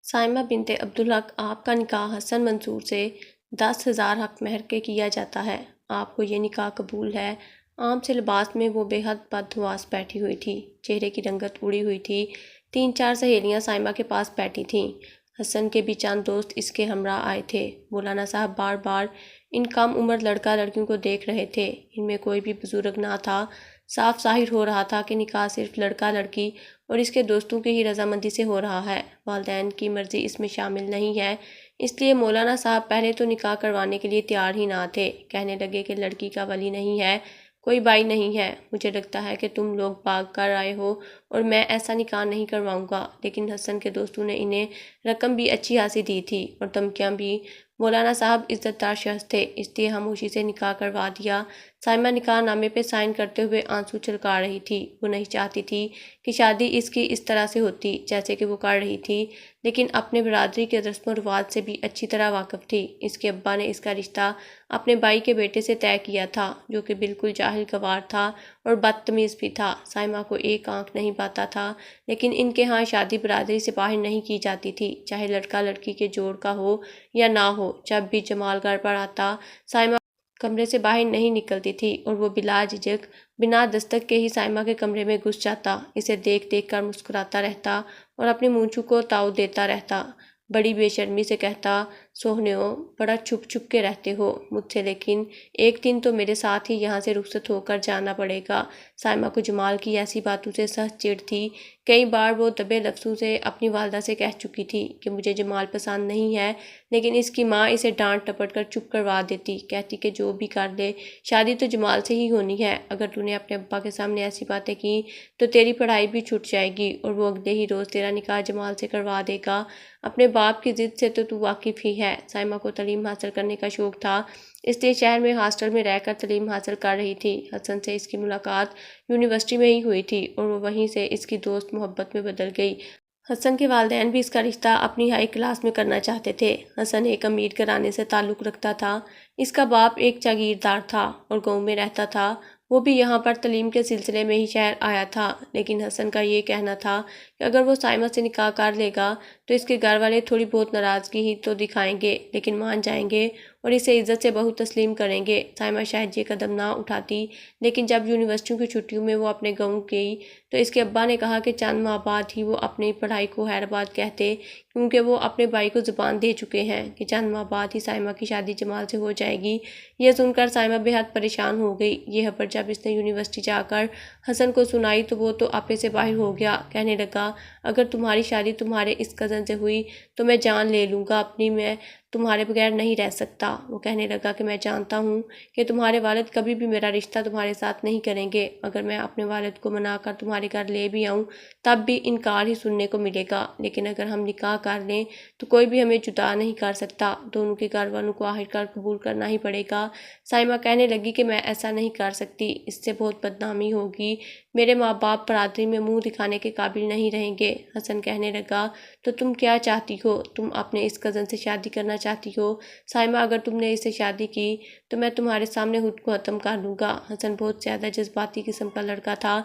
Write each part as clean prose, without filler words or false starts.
سائمہ بنت عبدالحق آپ کا نکاح حسن منصور سے 10,000 حق مہر کے کیا جاتا ہے۔ آپ کو یہ نکاح قبول ہے۔ عام سے لباس میں وہ بے حد بدحواس بیٹھی ہوئی تھی، چہرے کی رنگت اڑی ہوئی تھی۔ 3-4 سہیلیاں سائمہ کے پاس بیٹھی تھیں۔ حسن کے بھی چند دوست اس کے ہمراہ آئے تھے۔ مولانا صاحب بار بار ان کم عمر لڑکا لڑکیوں کو دیکھ رہے تھے۔ ان میں کوئی بھی بزرگ نہ تھا۔ صاف ظاہر ہو رہا تھا کہ نکاح صرف لڑکا لڑکی اور اس کے دوستوں کی ہی رضامندی سے ہو رہا ہے، والدین کی مرضی اس میں شامل نہیں ہے۔ اس لیے مولانا صاحب پہلے تو نکاح کروانے کے لیے تیار ہی نہ تھے۔ کہنے لگے کہ لڑکی کا ولی نہیں ہے، کوئی بھائی نہیں ہے۔ مجھے لگتا ہے کہ تم لوگ بھاگ کر آئے ہو اور میں ایسا نکاح نہیں کرواؤں گا، لیکن حسن کے دوستوں نے انہیں رقم بھی اچھی خاصی دی تھی اور دھمکیاں بھی۔ مولانا صاحب عزت دار شخص تھے، اس لیے خاموشی سے نکاح کروا دیا۔ سائمہ نکاح نامے پہ سائن کرتے ہوئے آنسو چھلکا رہی تھی۔ وہ نہیں چاہتی تھی کہ شادی اس کی اس طرح سے ہوتی جیسے کہ وہ کر رہی تھی، لیکن اپنے برادری کے رسم و رواج سے بھی اچھی طرح واقف تھی۔ اس کے ابا نے اس کا رشتہ اپنے بھائی کے بیٹے سے طے کیا تھا، جو کہ بالکل جاہل گوار تھا اور بدتمیز بھی تھا۔ سائمہ کو ایک آنکھ نہیں پاتا تھا، لیکن ان کے ہاں شادی برادری سے باہر نہیں کی جاتی تھی، چاہے لڑکا لڑکی کے جوڑ کا ہو یا نہ ہو۔ جب بھی جمال گھر پر آتا، سائمہ کمرے سے باہر نہیں نکلتی تھی اور وہ بلا جھجک بنا دستک کے ہی سائمہ کے کمرے میں گھس جاتا، اسے دیکھ دیکھ کر مسکراتا رہتا اور اپنی مونچھوں کو تاؤ دیتا رہتا۔ بڑی بے شرمی سے کہتا، سوہنیو، بڑا چھپ چھپ کے رہتے ہو مجھ سے، لیکن ایک دن تو میرے ساتھ ہی یہاں سے رخصت ہو کر جانا پڑے گا۔ سائمہ کو جمال کی ایسی باتوں سے سخت چڑ تھی۔ کئی بار وہ دبے لفظوں سے اپنی والدہ سے کہہ چکی تھی کہ مجھے جمال پسند نہیں ہے، لیکن اس کی ماں اسے ڈانٹ ٹپٹ کر چپ کروا دیتی، کہتی کہ جو بھی کر لے شادی تو جمال سے ہی ہونی ہے۔ اگر تو نے اپنے ابا کے سامنے ایسی باتیں کی تو تیری پڑھائی بھی چھوٹ جائے گی اور وہ اگلے ہی روز تیرا نکاح جمال سے کروا دے گا۔ اپنے باپ کی ضد سے تو واقف ہی ہے۔ سائمہ کو تعلیم حاصل کرنے کا شوق تھا، اس لیے شہر میں ہاسٹل میں رہ کر تعلیم حاصل کر رہی تھی۔ حسن سے اس کی ملاقات یونیورسٹی میں ہی ہوئی تھی اور وہ وہیں سے اس کی دوست محبت میں بدل گئی۔ حسن کے والدین بھی اس کا رشتہ اپنی ہائی کلاس میں کرنا چاہتے تھے۔ حسن ایک امیر گھرانے سے تعلق رکھتا تھا۔ اس کا باپ ایک جاگیردار تھا اور گاؤں میں رہتا تھا۔ وہ بھی یہاں پر تعلیم کے سلسلے میں ہی شہر آیا تھا، لیکن حسن کا یہ کہنا تھا کہ اگر وہ سائمہ سے نکاح کر لے گا تو اس کے گھر والے تھوڑی بہت ناراضگی ہی تو دکھائیں گے، لیکن مان جائیں گے اور اسے عزت سے بہو تسلیم کریں گے۔ سائمہ شاید یہ قدم نہ اٹھاتی، لیکن جب یونیورسٹیوں کی چھٹیوں میں وہ اپنے گاؤں گئی تو اس کے ابا نے کہا کہ چند ماہ بعد ہی وہ اپنی پڑھائی کو حیدرآباد کہتے، کیونکہ وہ اپنے بھائی کو زبان دے چکے ہیں کہ چند ماہ بعد ہی سائمہ کی شادی جمال سے ہو جائے گی۔ یہ سن کر سائمہ بے حد پریشان ہو گئی۔ یہ خبر جب اس نے یونیورسٹی جا کر حسن کو سنائی تو وہ تو آپے سے باہر ہو گیا۔ کہنے لگا، اگر تمہاری شادی تمہارے اس کزن سے ہوئی تو میں جان لے لوں گا اپنی، میں تمہارے بغیر نہیں رہ سکتا۔ وہ کہنے لگا کہ میں جانتا ہوں کہ تمہارے والد کبھی بھی میرا رشتہ تمہارے ساتھ نہیں کریں گے۔ اگر میں اپنے والد کو منا کر تمہارے گھر لے بھی آؤں تب بھی انکار ہی سننے کو ملے گا، لیکن اگر ہم نکاح کر لیں تو کوئی بھی ہمیں جدا نہیں کر سکتا، دونوں کے گھر والوں کو آخرکار قبول کرنا ہی پڑے گا۔ سائمہ کہنے لگی کہ میں ایسا نہیں کر سکتی، اس سے بہت بدنامی ہوگی، میرے ماں باپ برادری میں منہ دکھانے کے قابل نہیں رہیں گے۔ حسن کہنے لگا، تو تم کیا چاہتی ہو؟ تم اپنے اس کزن سے شادی کرنا چاہتی ہو؟ سائمہ، اگر تم نے اس سے شادی کی تو میں تمہارے سامنے خود کو ختم کر لوں گا۔ حسن بہت زیادہ جذباتی قسم کا لڑکا تھا۔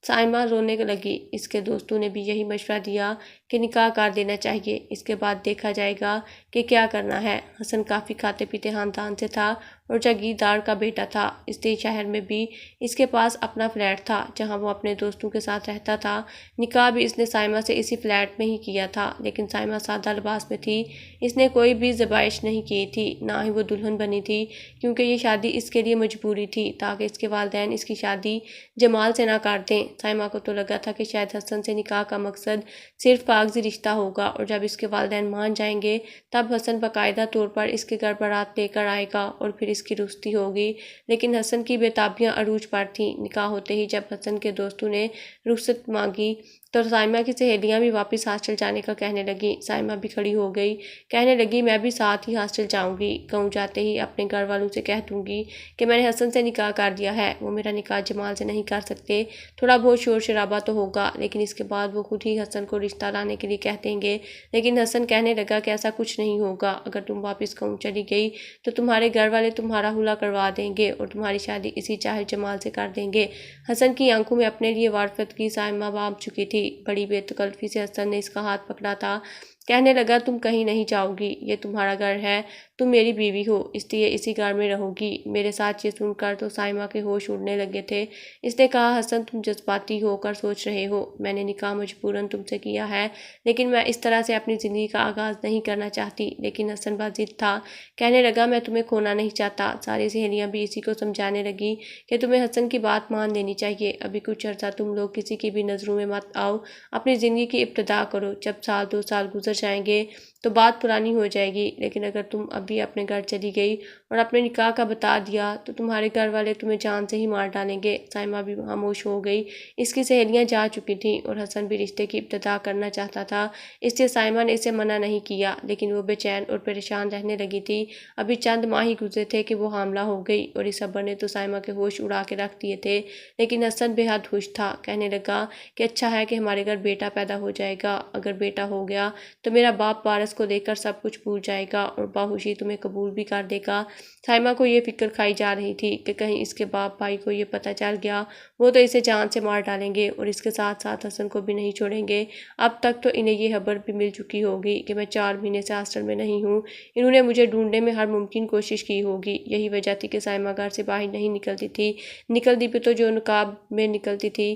سائمہ رونے لگی۔ اس کے دوستوں نے بھی یہی مشورہ دیا کہ نکاح کر دینا چاہیے، اس کے بعد دیکھا جائے گا کہ کیا کرنا ہے۔ حسن کافی کھاتے پیتے خاندان سے تھا اور جاگیردار کا بیٹا تھا، اس لیے شہر میں بھی اس کے پاس اپنا فلیٹ تھا جہاں وہ اپنے دوستوں کے ساتھ رہتا تھا۔ نکاح بھی اس نے سائمہ سے اسی فلیٹ میں ہی کیا تھا، لیکن سائمہ سادہ لباس میں تھی، اس نے کوئی بھی زیبائش نہیں کی تھی، نہ ہی وہ دلہن بنی تھی، کیونکہ یہ شادی اس کے لیے مجبوری تھی تاکہ اس کے والدین اس کی شادی جمال سے نہ کر دیں۔ سائمہ کو تو لگا تھا کہ شاید حسن سے نکاح کا مقصد صرف کاغذی رشتہ ہوگا اور جب اس کے والدین مان جائیں گے تب حسن باقاعدہ طور پر اس کے گھر بارات لے کر آئے گا اور پھر اس کی رخصتی ہوگی، لیکن حسن کی بےتابیاں عروج پر تھیں۔ نکاح ہوتے ہی جب حسن کے دوستوں نے رخصت مانگی تو سائمہ کی سہیلیاں بھی واپس ہاسٹل جانے کا کہنے لگیں۔ سائمہ بھی کھڑی ہو گئی، کہنے لگی، میں بھی ساتھ ہی ہاسٹل جاؤں گی، گاؤں جاتے ہی اپنے گھر والوں سے کہہ دوں گی کہ میں نے حسن سے نکاح کر دیا ہے، وہ میرا نکاح جمال سے نہیں کر سکتے، تھوڑا بہت شور شرابہ تو ہوگا، لیکن اس کے بعد وہ خود ہی حسن کو رشتہ لانے کے لیے کہہ دیں گے۔ لیکن حسن کہنے لگا کہ ایسا کچھ نہیں ہوگا، اگر تم واپس گاؤں چلی گئی تو تمہارے گھر والے تمہارا حلا کروا دیں گے اور تمہاری شادی اسی جاہل جمال سے کر دیں گے۔ حسن کی آنکھوں میں اپنے لیے وارفت کی سائمہ بانپ چکی تھی۔ بڑی بے تکلفی سے حسن نے اس کا ہاتھ پکڑا تھا۔ کہنے لگا تم کہیں نہیں جاؤ گی، یہ تمہارا گھر ہے، تم میری بیوی ہو، اس لیے اسی گھر میں رہو گی میرے ساتھ۔ یہ سن کر تو سائمہ کے ہوش اڑنے لگے تھے۔ اس نے کہا حسن تم جذباتی ہو کر سوچ رہے ہو، میں نے نکاح مجبوراً تم سے کیا ہے، لیکن میں اس طرح سے اپنی زندگی کا آغاز نہیں کرنا چاہتی۔ لیکن حسن باضد تھا، کہنے لگا میں تمہیں کھونا نہیں چاہتا۔ ساری سہیلیاں بھی اسی کو سمجھانے لگی کہ تمہیں حسن کی بات مان لینی چاہیے، ابھی کچھ عرصہ تم لوگ کسی کی بھی نظروں میں مت آؤ، اپنی زندگی کی ابتدا کرو، جب سال 2 سال گزر جائیں گے تو بات پرانی ہو جائے گی، لیکن اگر تم ابھی اپنے گھر چلی گئی اور اپنے نکاح کا بتا دیا تو تمہارے گھر والے تمہیں جان سے ہی مار ڈالیں گے۔ سائمہ بھی خاموش ہو گئی، اس کی سہیلیاں جا چکی تھیں اور حسن بھی رشتے کی ابتدا کرنا چاہتا تھا، اس لیے سائمہ نے اسے منع نہیں کیا، لیکن وہ بے چین اور پریشان رہنے لگی تھی۔ ابھی چند ماہ ہی گزرے تھے کہ وہ حاملہ ہو گئی اور اس خبر نے تو سائمہ کے ہوش اڑا کے رکھ دیے تھے، لیکن حسن بے حد خوش تھا، کہنے لگا کہ اچھا ہے کہ ہمارے گھر بیٹا پیدا ہو جائے گا، اگر بیٹا ہو گیا تو میرا باپ وارث کو دیکھ کر سب کچھ بھول جائے گا اور باہوشی تمہیں قبول بھی کر دے گا۔ سائمہ کو یہ فکر کھائی جا رہی تھی کہ کہیں اس کے باپ بھائی کو یہ پتہ چل گیا وہ تو اسے جان سے مار ڈالیں گے اور اس کے ساتھ ساتھ حسن کو بھی نہیں چھوڑیں گے۔ اب تک تو انہیں یہ خبر بھی مل چکی ہوگی کہ میں 4 مہینے سے ہاسٹل میں نہیں ہوں، انہوں نے مجھے ڈھونڈنے میں ہر ممکن کوشش کی ہوگی، یہی وجہ تھی کہ سائمہ گھر سے باہر نہیں نکلتی تھی، نکلتی بھی تو جو نقاب میں نکلتی تھی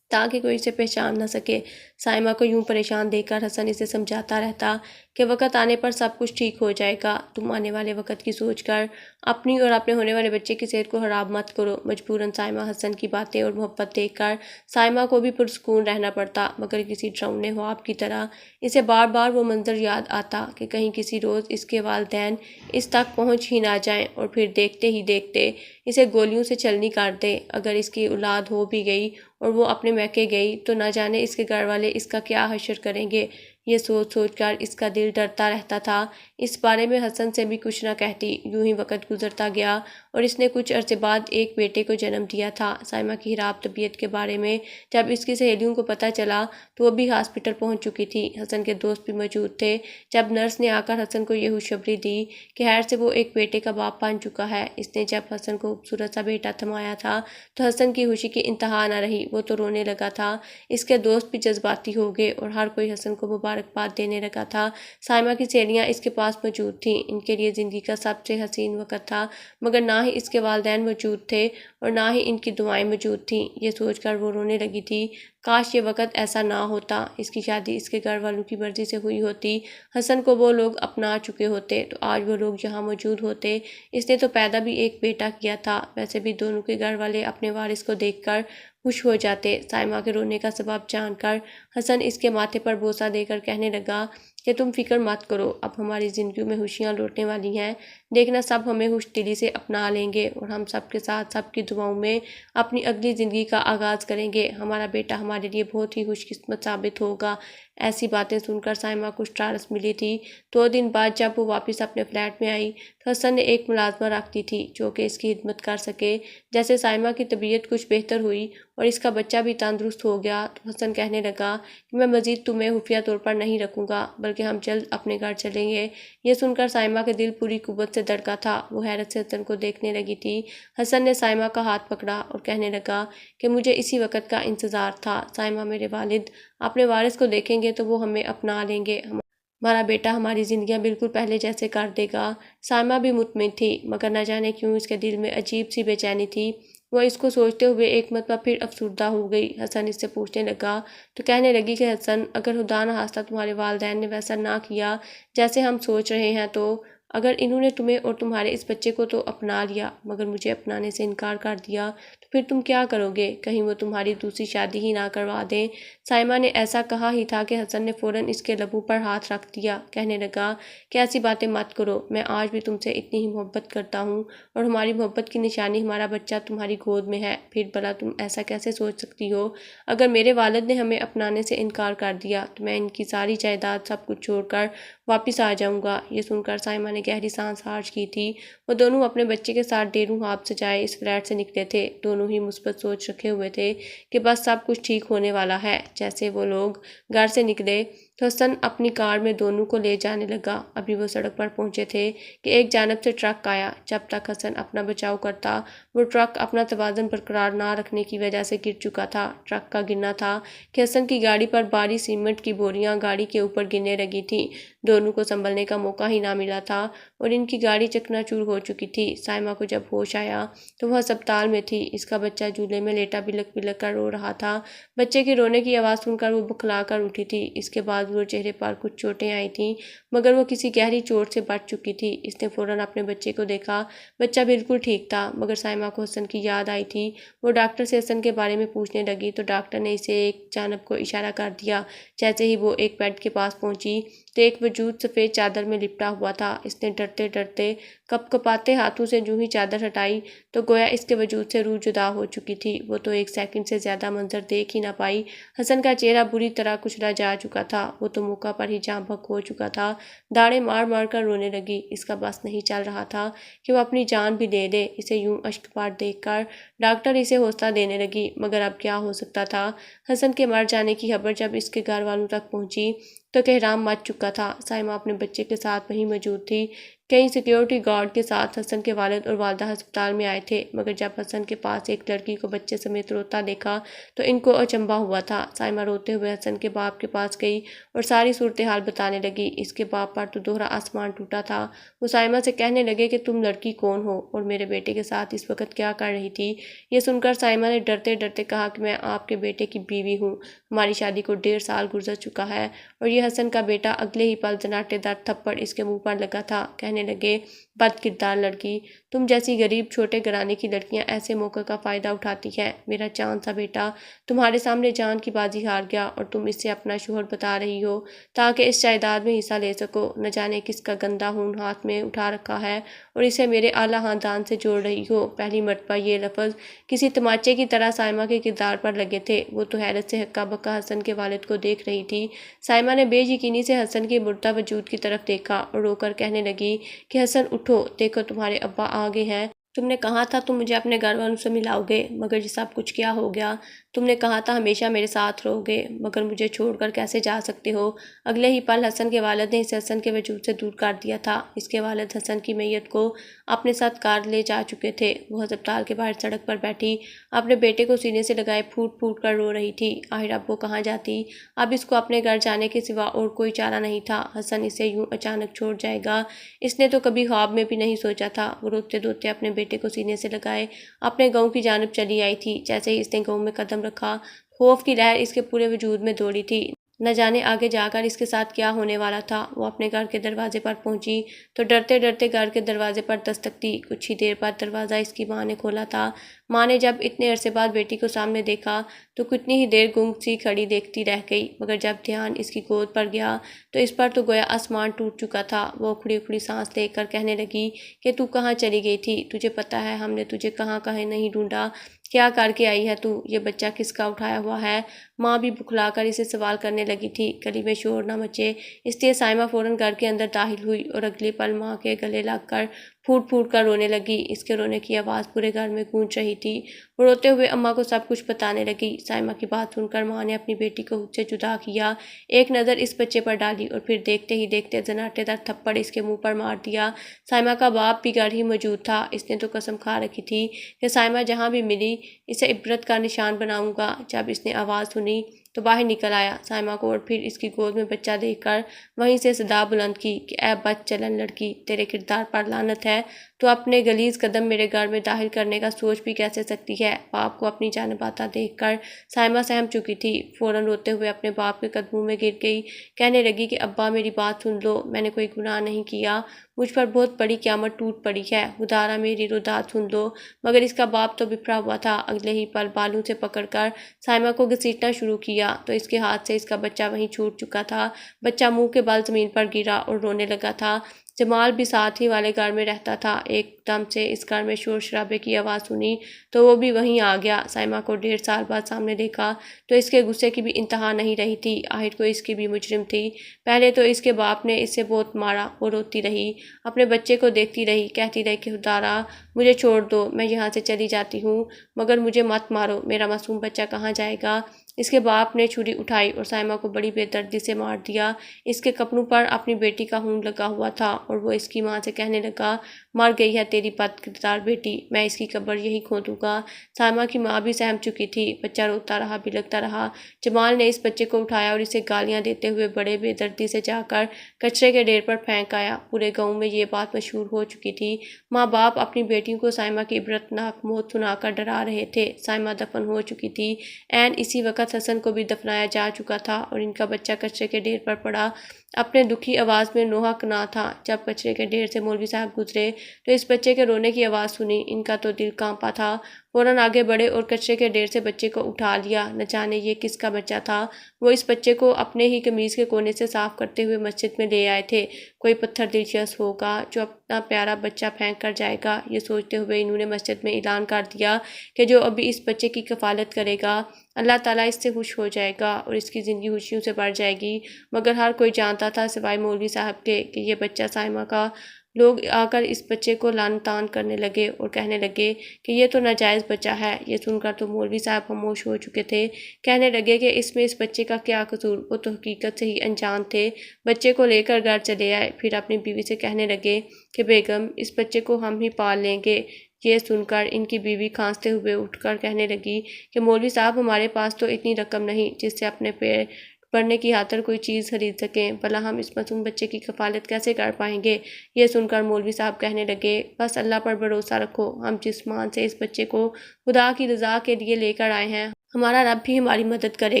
تاکہ کوئی اسے پہچان نہ سکے۔ سائمہ کو یوں پریشان دیکھ کر حسن اسے سمجھاتا رہتا کہ وقت آنے پر سب کچھ ٹھیک ہو جائے گا، تم آنے والے وقت کی سوچ کر اپنی اور اپنے ہونے والے بچے کی صحت کو خراب مت کرو۔ مجبوراً سائمہ حسن کی باتیں اور محبت دیکھ کر سائمہ کو بھی پرسکون رہنا پڑتا، مگر کسی ڈراؤنے خواب کی طرح اسے بار بار وہ منظر یاد آتا کہ کہیں کسی روز اس کے والدین اس تک پہنچ ہی نہ جائیں اور پھر دیکھتے ہی دیکھتے اسے گولیوں سے چلنی کر دے۔ اگر اس کی اولاد ہو بھی گئی اور وہ اپنے میکے گئی تو نہ جانے اس کے گھر والے اس کا کیا حشر کریں گے، یہ سوچ سوچ کر اس کا دل ڈرتا رہتا تھا۔ اس بارے میں حسن سے بھی کچھ نہ کہتی، یوں ہی وقت گزرتا گیا اور اس نے کچھ عرصے بعد ایک بیٹے کو جنم دیا تھا۔ سائمہ کی خراب طبیعت کے بارے میں جب اس کی سہیلیوں کو پتہ چلا تو وہ بھی ہاسپٹل پہنچ چکی تھی، حسن کے دوست بھی موجود تھے۔ جب نرس نے آ کر حسن کو یہ خوشخبری دی کہ خیر سے وہ ایک بیٹے کا باپ بن چکا ہے، اس نے جب حسن کو خوبصورت سا بیٹا تھمایا تھا تو حسن کی خوشی کی انتہا نہ رہی، وہ تو رونے لگا تھا۔ اس کے دوست بھی جذباتی ہو گئے اور ہر کوئی حسن کو مبارکباد دینے لگا تھا۔ سائمہ کی سہیلیاں اس کے پاس موجود تھیں، ان کے لیے زندگی کا سب سے حسین وقت تھا، مگر نہ ہی اس کے والدین موجود تھے اور نہ ہی ان کی دعائیں موجود تھیں۔ یہ سوچ کر وہ رونے لگی تھی، کاش یہ وقت ایسا نہ ہوتا، اس کی شادی اس کے گھر والوں کی مرضی سے ہوئی ہوتی، حسن کو وہ لوگ اپنا چکے ہوتے تو آج وہ لوگ یہاں موجود ہوتے۔ اس نے تو پیدا بھی ایک بیٹا کیا تھا، ویسے بھی دونوں کے گھر والے اپنے وارث کو دیکھ کر خوش ہو جاتے۔ سائمہ کے رونے کا سبب جان کر حسن اس کے ماتھے پر بوسہ دے کر کہنے لگا کہ تم فکر مت کرو، اب ہماری زندگیوں میں خوشیاں لوٹنے والی ہیں، دیکھنا سب ہمیں خوش دلی سے اپنا لیں گے اور ہم سب کے ساتھ سب کی دعاؤں میں اپنی اگلی زندگی کا آغاز کریں گے، ہمارا بیٹا ہمارے لیے بہت ہی خوش قسمت ثابت ہوگا۔ ایسی باتیں سن کر سائمہ کچھ ٹھارس ملی تھی۔ 2 دن بعد جب وہ واپس اپنے فلیٹ میں آئی تو حسن نے ایک ملازمہ رکھ دی تھی جو کہ اس کی خدمت کر سکے۔ جیسے سائمہ کی طبیعت کچھ بہتر ہوئی اور اس کا بچہ بھی تندرست ہو گیا تو حسن کہنے لگا کہ میں مزید تمہیں خفیہ طور پر نہیں رکھوں گا، بلکہ ہم جلد اپنے گھر چلیں گے۔ یہ سن کر سائمہ کے دل پوری قوت سے دھڑکا تھا، وہ حیرت سے حسن کو دیکھنے لگی تھی۔ حسن نے سائمہ کا ہاتھ پکڑا اور کہنے لگا کہ مجھے اسی وقت کا انتظار تھا، سائمہ میرے والد اپنے وارث کو دیکھیں گے تو وہ ہمیں اپنا لیں گے، ہمارا بیٹا ہماری زندگیاں بالکل پہلے جیسے کر دے گا۔ سائمہ بھی مطمئن تھی، مگر نہ جانے کیوں اس کے دل میں عجیب سی بے چینی تھی، وہ اس کو سوچتے ہوئے ایک مرتبہ پھر افسردہ ہو گئی۔ حسن اس سے پوچھنے لگا تو کہنے لگی کہ حسن اگر خدا نہ خواستہ تمہارے والدین نے ویسا نہ کیا جیسے ہم سوچ رہے ہیں، تو اگر انہوں نے تمہیں اور تمہارے اس بچے کو تو اپنا لیا مگر مجھے اپنانے سے انکار کر دیا تو پھر تم کیا کرو گے؟ کہیں وہ تمہاری دوسری شادی ہی نہ کروا دیں۔ سائمہ نے ایسا کہا ہی تھا کہ حسن نے فوراً اس کے لبوں پر ہاتھ رکھ دیا، کہنے لگا کہ ایسی باتیں مت کرو، میں آج بھی تم سے اتنی ہی محبت کرتا ہوں اور ہماری محبت کی نشانی ہمارا بچہ تمہاری گود میں ہے، پھر بھلا تم ایسا کیسے سوچ سکتی ہو؟ اگر میرے والد نے ہمیں اپنانے سے انکار کر دیا تو میں ان کی ساری جائیداد سب کچھ چھوڑ کر واپس آ جاؤں گا۔ یہ سن کر سائمہ نے گہری سانس خارج کی تھی۔ وہ دونوں اپنے بچے کے ساتھ ڈیروں خواب سجائے اس فلیٹ سے نکلے تھے، دونوں ہی مثبت سوچ رکھے ہوئے تھے کہ بس سب کچھ ٹھیک ہونے والا ہے۔ جیسے وہ لوگ گھر سے نکلے تو حسن اپنی کار میں دونوں کو لے جانے لگا۔ ابھی وہ سڑک پر پہنچے تھے کہ ایک جانب سے ٹرک آیا۔ جب تک حسن اپنا بچاؤ کرتا وہ ٹرک اپنا توازن برقرار نہ رکھنے کی وجہ سے گر چکا تھا۔ ٹرک کا گرنا تھا کہ حسن کی گاڑی پر بھاری سیمنٹ کی بوریاں گاڑی کے اوپر گرنے لگی تھیں۔ دونوں کو سنبھلنے کا موقع ہی نہ ملا تھا اور ان کی گاڑی چکنا چور ہو چکی تھی۔ سائمہ کو جب ہوش آیا تو وہ ہسپتال میں تھی۔ اس کا بچہ جھولے میں لیٹا بلک بلک کر رو رہا تھا۔ بچے کے رونے کی آواز سن کر وہ بکھلا کر اٹھی تھی۔ اس کے بعد وہ چہرے پر کچھ چوٹیں آئی تھیں مگر وہ کسی گہری چوٹ سے بچ چکی تھی۔ اس نے فوراً اپنے بچے کو دیکھا۔ بچہ بالکل ٹھیک تھا مگر سائمہ کو حسن کی یاد آئی تھی۔ وہ ڈاکٹر سے حسن کے بارے میں پوچھنے لگی تو ڈاکٹر نے اسے ایک جانب کو اشارہ کر دیا۔ جیسے ہی وہ ایک بیڈ کے پاس پہنچی تو ایک وجود سفید چادر میں لپٹا ہوا تھا۔ اس نے ڈرتے ڈرتے کپ کپاتے ہاتھوں سے جو ہی چادر ہٹائی تو گویا اس کے وجود سے روح جدا ہو چکی تھی۔ وہ تو ایک سیکنڈ سے زیادہ منظر دیکھ ہی نہ پائی۔ حسن کا چہرہ بری طرح کچلا جا چکا تھا۔ وہ تو موقع پر ہی جاں بحق ہو چکا تھا۔ داڑیں مار مار کر رونے لگی۔ اس کا بس نہیں چل رہا تھا کہ وہ اپنی جان بھی لے لے۔ اسے یوں اشکبار دیکھ کر ڈاکٹر اسے حوصلہ دینے لگی مگر اب کیا ہو سکتا تھا۔ حسن کے مر جانے کی خبر جب اس کے گھر والوں تک پہنچی تو کہرام مچ چکا تھا۔ سائمہ اپنے بچے کے ساتھ وہیں موجود تھی۔ کئی سیکیورٹی گارڈ کے ساتھ حسن کے والد اور والدہ ہسپتال میں آئے تھے مگر جب حسن کے پاس ایک لڑکی کو بچے سمیت روتا دیکھا تو ان کو اچنبھا ہوا تھا۔ سائمہ روتے ہوئے حسن کے باپ کے پاس گئی اور ساری صورتحال بتانے لگی۔ اس کے باپ پر تو دوہرا آسمان ٹوٹا تھا۔ وہ سائمہ سے کہنے لگے کہ تم لڑکی کون ہو اور میرے بیٹے کے ساتھ اس وقت کیا کر رہی تھی۔ یہ سن کر سائمہ نے ڈرتے ڈرتے کہا کہ میں آپ کے بیٹے کی بیوی ہوں۔ ہماری شادی کو 1.5 سال گزر چکا ہے اور یہ حسن کا بیٹا۔ اگلے ہی پل زناٹے دار تھپڑ اس کے منہ پر لگا تھا۔ کہنے لگے بد کردار لڑکی، تم جیسی غریب چھوٹے گھرانے کی لڑکیاں ایسے موقع کا فائدہ اٹھاتی ہیں۔ میرا چاند سا بیٹا تمہارے سامنے جان کی بازی ہار گیا اور تم اس سے اپنا شوہر بتا رہی ہو تاکہ اس جائیداد میں حصہ لے سکو۔ نہ جانے کس کا گندا خون ہاتھ میں اٹھا رکھا ہے اور اسے میرے اعلیٰ خاندان سے جوڑ رہی ہو۔ پہلی مرتبہ یہ لفظ کسی تماچے کی طرح سائمہ کے کردار پر لگے تھے۔ وہ تو حیرت سے ہکا بکا حسن کے والد کو دیکھ رہی تھی۔ سائمہ نے بے یقینی سے حسن کے مردہ وجود کی طرف دیکھا اور رو کر کہنے لگی کہ حسن اٹھو، دیکھو تمہارے ابا آ گئے ہیں۔ تم نے کہا تھا تم مجھے اپنے گھر والوں سے ملاؤ گے مگر یہ سب کچھ کیا ہو گیا؟ تم نے کہا تھا ہمیشہ میرے ساتھ رہو گے مگر مجھے چھوڑ کر کیسے جا سکتے ہو؟ اگلے ہی پل حسن کے والد نے اسے حسن کے وجود سے دور کر دیا تھا۔ اس کے والد حسن کی میت کو اپنے ساتھ کار لے جا چکے تھے۔ وہ ہسپتال کے باہر سڑک پر بیٹھی اپنے بیٹے کو سینے سے لگائے پھوٹ پھوٹ کر رو رہی تھی۔ آخر اب وہ کہاں جاتی؟ اب اس کو اپنے گھر جانے کے سوا اور کوئی چارہ نہیں تھا۔ حسن اسے یوں اچانک چھوڑ جائے گا اس نے تو کبھی خواب میں بھی نہیں سوچا تھا۔ وہ روتے دھوتے اپنے بیٹے کو سینے سے لگائے اپنے گاؤں کی جانب چلی آئی تھی۔ جیسے ہی اس نے گاؤں میں قدم رکھا خوف کی لہر اس کے پورے وجود میں دوڑی تھی۔ نہ جانے آگے جا کر اس کے ساتھ کیا ہونے والا تھا۔ وہ اپنے گھر کے دروازے پر پہنچی تو ڈرتے ڈرتے گھر کے دروازے پر دستک دی۔ کچھ ہی دیر بعد دروازہ اس کی ماں نے کھولا تھا۔ ماں نے جب اتنے عرصے بعد بیٹی کو سامنے دیکھا تو کتنی ہی دیر گنگ سی کھڑی دیکھتی رہ گئی مگر جب دھیان اس کی گود پر گیا تو اس پر تو گویا آسمان ٹوٹ چکا تھا۔ وہ اکھڑی اکھڑی سانس لے کر کہنے لگی کہ تو کہاں چلی گئی تھی؟ تجھے پتہ ہے ہم نے تجھے کہاں کہیں نہیں ڈھونڈا؟ کیا کر کے آئی ہے تو؟ یہ بچہ کس کا اٹھایا ہوا ہے؟ ماں بھی بکھلا کر اسے سوال کرنے لگی تھی۔ گلی میں شور نہ مچے اس لیے سائمہ فوراً گھر کے اندر داخل ہوئی اور اگلی پل ماں کے گلے لگ کر پھوٹ پھوٹ کر رونے لگی۔ اس کے رونے کی آواز پورے گھر میں گونج رہی تھی۔ وہ روتے ہوئے اماں کو سب کچھ بتانے لگی۔ سائمہ کی بات سن کر ماں نے اپنی بیٹی کو خود سے جدا کیا، ایک نظر اس بچے پر ڈالی اور پھر دیکھتے ہی دیکھتے زناٹے دار تھپڑ اس کے منہ پر مار دیا۔ سائمہ کا باپ بھی گھر ہی موجود تھا۔ اس نے تو قسم کھا رکھی تھی کہ سائمہ جہاں بھی ملی اسے عبرت کا نشان بناؤں گا۔ جب اس نے آواز سنی تو باہر نکل آیا۔ سائمہ کو اور پھر اس کی گود میں بچہ دیکھ کر وہیں سے صدا بلند کی کہ اے بد چلن لڑکی، تیرے کردار پر لعنت ہے۔ تو اپنے غلیظ قدم میرے گھر میں داخل کرنے کا سوچ بھی کیسے سکتی ہے؟ باپ کو اپنی جانب آتا دیکھ کر سائمہ سہم چکی تھی۔ فوراً روتے ہوئے اپنے باپ کے قدموں میں گر گئی۔ کہنے لگی کہ ابا میری بات سن لو، میں نے کوئی گناہ نہیں کیا، مجھ پر بہت بڑی قیامت ٹوٹ پڑی ہے، خدارا میری رودات سن لو۔ مگر اس کا باپ تو بپھرا ہوا تھا۔ اگلے ہی پل بالوں سے پکڑ کر سائمہ کو گھسیٹنا شروع کیا تو اس کے ہاتھ سے اس کا بچہ وہیں چھوٹ چکا تھا۔ بچہ منہ کے بل زمین پر گرا اور رونے لگا تھا۔ جمال بھی ساتھ ہی والے گھر میں رہتا تھا۔ ایک دم سے اس گھر میں شور شرابے کی آواز سنی تو وہ بھی وہیں آ گیا۔ سائمہ کو 1.5 سال بعد سامنے دیکھا تو اس کے غصے کی بھی انتہا نہیں رہی تھی۔ آخر کو اس کی بھی مجرم تھی۔ پہلے تو اس کے باپ نے اسے بہت مارا۔ وہ روتی رہی، اپنے بچے کو دیکھتی رہی، کہتی رہی کہ خدارا مجھے چھوڑ دو، میں یہاں سے چلی جاتی ہوں مگر مجھے مت مارو، میرا معصوم بچہ کہاں جائے گا؟ اس کے باپ نے چھری اٹھائی اور سائمہ کو بڑی بے دردی سے مار دیا۔ اس کے کپڑوں پر اپنی بیٹی کا خون لگا ہوا تھا اور وہ اس کی ماں سے کہنے لگا، مر گئی ہے تیری بد کردار بیٹی، میں اس کی قبر یہی کھودوں گا۔ سائمہ کی ماں بھی سہم چکی تھی، بچہ روتا رہا بلکتا رہا۔ جمال نے اس بچے کو اٹھایا اور اسے گالیاں دیتے ہوئے بڑے بے دردی سے جا کر کچرے کے ڈھیر پر پھینک آیا۔ پورے گاؤں میں یہ بات مشہور ہو چکی تھی۔ ماں باپ اپنی بیٹیوں کو سائمہ کی عبرتناک موت سنا کر ڈرا رہے تھے۔ سائمہ دفن ہو چکی تھی۔ عین اسی وقت حسن کو بھی دفنایا جا چکا تھا اور ان کا بچہ کچرے کے ڈھیر پر پڑا اپنے دکھی آواز میں نوحہ کنا تھا۔ جب کچرے کے ڈھیر سے مولوی صاحب گزرے تو اس بچے کے رونے کی آواز سنی، ان کا تو دل کانپا تھا۔ فوراً آگے بڑھے اور کچرے کے ڈھیر سے بچے کو اٹھا لیا۔ نہ جانے یہ کس کا بچہ تھا۔ وہ اس بچے کو اپنے ہی قمیض کے کونے سے صاف کرتے ہوئے مسجد میں لے آئے تھے۔ کوئی پتھر دل شخص ہوگا جو اپنا پیارا بچہ پھینک کر جائے گا۔ یہ سوچتے ہوئے انہوں نے مسجد میں اعلان کر دیا کہ جو ابھی اس بچے کی کفالت کرے گا اللہ تعالیٰ اس سے خوش ہو جائے گا اور اس کی زندگی خوشیوں سے بڑھ جائے گی۔ مگر ہر کوئی جانتا تھا سوائے مولوی صاحب کے کہ یہ بچہ سائمہ کا۔ لوگ آ کر اس بچے کو لعن طعن کرنے لگے اور کہنے لگے کہ یہ تو ناجائز بچہ ہے۔ یہ سن کر تو مولوی صاحب خاموش ہو چکے تھے۔ کہنے لگے کہ اس میں اس بچے کا کیا قصور، وہ تو حقیقت سے ہی انجان تھے۔ بچے کو لے کر گھر چلے آئے، پھر اپنی بیوی سے کہنے لگے کہ بیگم اس بچے کو ہم ہی پال لیں گے۔ یہ سن کر ان کی بیوی کھانستے ہوئے اٹھ کر کہنے لگی کہ مولوی صاحب ہمارے پاس تو اتنی رقم نہیں جس سے اپنے پیٹ بھرنے کی خاطر کوئی چیز خرید سکیں، بھلا ہم اس معصوم بچے کی کفالت کیسے کر پائیں گے؟ یہ سن کر مولوی صاحب کہنے لگے بس اللہ پر بھروسہ رکھو، ہم جس مان سے اس بچے کو خدا کی رضا کے لیے لے کر آئے ہیں ہمارا رب بھی ہماری مدد کرے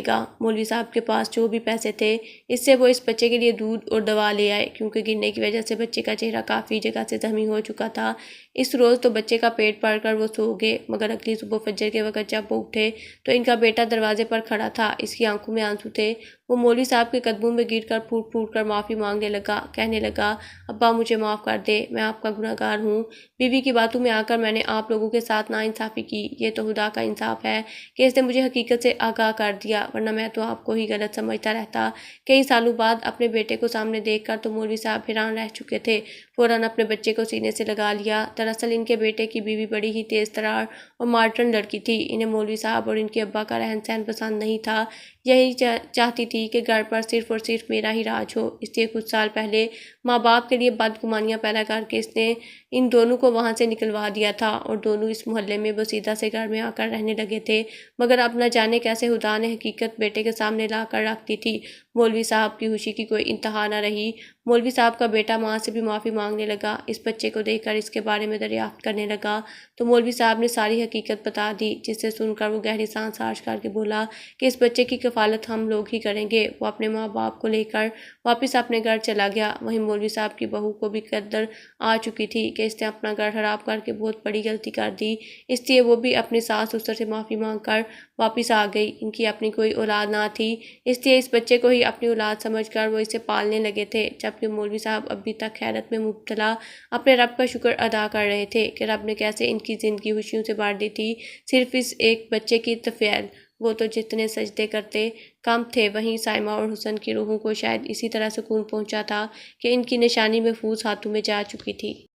گا۔ مولوی صاحب کے پاس جو بھی پیسے تھے اس سے وہ اس بچے کے لیے دودھ اور دوا لے آئے، کیونکہ گرنے کی وجہ سے بچے کا چہرہ کافی جگہ سے زخمی ہو چکا تھا۔ اس روز تو بچے کا پیٹ پڑ کر وہ سو گئے، مگر اگلی صبح فجر کے وقت جب وہ اٹھے تو ان کا بیٹا دروازے پر کھڑا تھا۔ اس کی آنکھوں میں آنسو تھے۔ وہ مولوی صاحب کے قدموں میں گر کر پھوٹ پھوٹ کر معافی مانگنے لگا، کہنے لگا ابا مجھے معاف کر دے، میں آپ کا گناہ گار ہوں۔ بیوی کی باتوں میں آ کر میں نے آپ لوگوں کے ساتھ ناانصافی کی، یہ تو خدا کا انصاف ہے کہ اس نے مجھے حقیقت سے آگاہ کر دیا، ورنہ میں تو آپ کو ہی غلط سمجھتا رہتا۔ کئی سالوں بعد اپنے بیٹے کو سامنے دیکھ کر تو مولوی صاحب حیران رہ چکے تھے۔ فوراً اپنے بچے کو سینے سے لگا لیا۔ دراصل ان کے بیٹے کی بیوی بڑی ہی تیز ترار اور ماڈرن لڑکی تھی۔ انہیں مولوی صاحب اور ان کے ابا کا رہن سہن پسند نہیں تھا۔ یہی چاہتی تھی کہ گھر پر صرف اور صرف میرا ہی راج ہو۔ اس لیے کچھ سال پہلے ماں باپ کے لیے بدگمانیاں پیدا کر کے اس نے ان دونوں کو وہاں سے نکلوا دیا تھا اور دونوں اس محلے میں بسیدہ سے گھر میں آ کر رہنے لگے تھے۔ مگر اب نہ جانے کیسے خدا نے حقیقت بیٹے کے سامنے لا کر رکھ دی تھی۔ مولوی صاحب کی خوشی کی کوئی انتہا نہ رہی۔ مولوی صاحب کا بیٹا ماں سے بھی معافی مانگنے لگا، اس بچے کو دیکھ کر اس کے بارے میں دریافت کرنے لگا تو مولوی صاحب نے ساری حقیقت بتا دی، جس سے سن کر وہ گہری سانس خارج کر کے بولا کہ اس بچے کی کفالت ہم لوگ ہی کریں گے۔ وہ اپنے ماں باپ کو لے کر واپس اپنے گھر چلا گیا۔ وہیں مولوی صاحب کی بہو کو بھی قدر آ چکی تھی کہ اس نے اپنا گھر خراب کر کے بہت بڑی غلطی کر دی، اس لیے وہ بھی اپنی ساس سسر سے معافی مانگ کر واپس آ گئی۔ ان کی اپنی کوئی اولاد نہ تھی، اس لیے اس بچے کو ہی اپنی اولاد سمجھ کر وہ اسے پالنے لگے تھے، جبکہ مولوی صاحب ابھی تک حیرت میں مبتلا اپنے رب کا شکر ادا کر رہے تھے کہ رب نے کیسے ان کی زندگی خوشیوں سے بھر دی تھی، صرف اس ایک بچے کی طفیل۔ وہ تو جتنے سجدے کرتے کم تھے، وہیں سائمہ اور حسن کی روحوں کو شاید اسی طرح سکون پہنچا تھا کہ ان کی نشانی محفوظ ہاتھوں میں جا چکی تھی۔